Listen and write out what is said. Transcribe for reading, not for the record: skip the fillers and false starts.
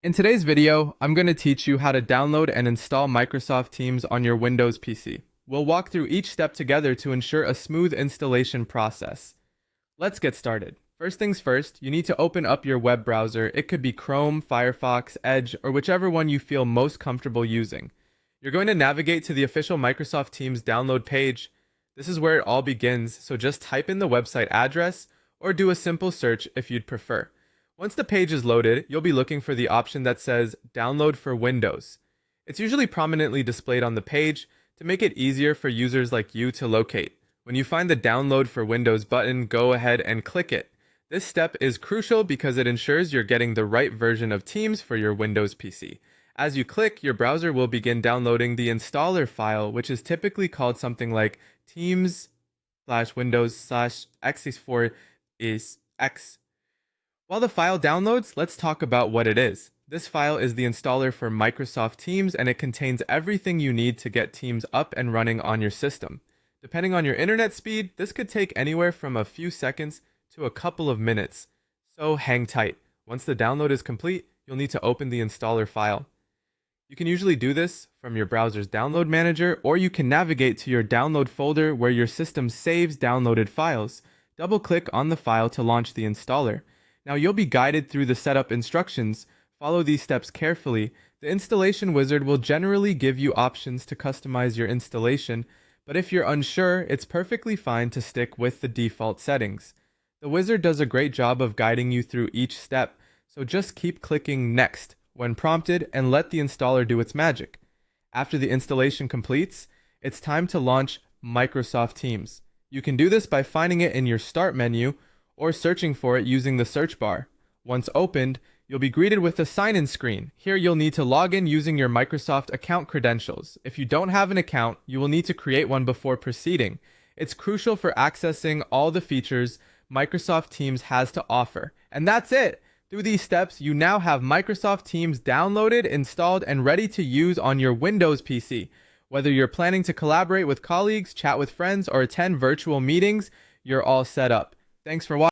In today's video, I'm going to teach you how to download and install Microsoft Teams on your Windows PC. We'll walk through each step together to ensure a smooth installation process. Let's get started. First things first, you need to open up your web browser. It could be Chrome, Firefox, Edge, or whichever one you feel most comfortable using. You're going to navigate to the official Microsoft Teams download page. This is where it all begins, so just type in the website address or do a simple search if you'd prefer. Once the page is loaded, you'll be looking for the option that says Download for Windows. It's usually prominently displayed on the page to make it easier for users like you to locate. When you find the Download for Windows button, go ahead and click it. This step is crucial because it ensures you're getting the right version of Teams for your Windows PC. As you click, your browser will begin downloading the installer file, which is typically called something like Teams/Windows/x64 is X. While the file downloads, let's talk about what it is. This file is the installer for Microsoft Teams, and it contains everything you need to get Teams up and running on your system. Depending on your internet speed, this could take anywhere from a few seconds to a couple of minutes. So hang tight. Once the download is complete, you'll need to open the installer file. You can usually do this from your browser's download manager, or you can navigate to your download folder where your system saves downloaded files. Double-click on the file to launch the installer. Now you'll be guided through the setup instructions. Follow these steps carefully. The installation wizard will generally give you options to customize your installation, but if you're unsure, it's perfectly fine to stick with the default settings. The wizard does a great job of guiding you through each step, so just keep clicking Next when prompted and let the installer do its magic. After the installation completes, it's time to launch Microsoft Teams. You can do this by finding it in your Start menu or searching for it using the search bar. Once opened, you'll be greeted with a sign-in screen. Here you'll need to log in using your Microsoft account credentials. If you don't have an account, you will need to create one before proceeding. It's crucial for accessing all the features Microsoft Teams has to offer. And that's it! Through these steps, you now have Microsoft Teams downloaded, installed, and ready to use on your Windows PC. Whether you're planning to collaborate with colleagues, chat with friends, or attend virtual meetings, you're all set up. Thanks for watching.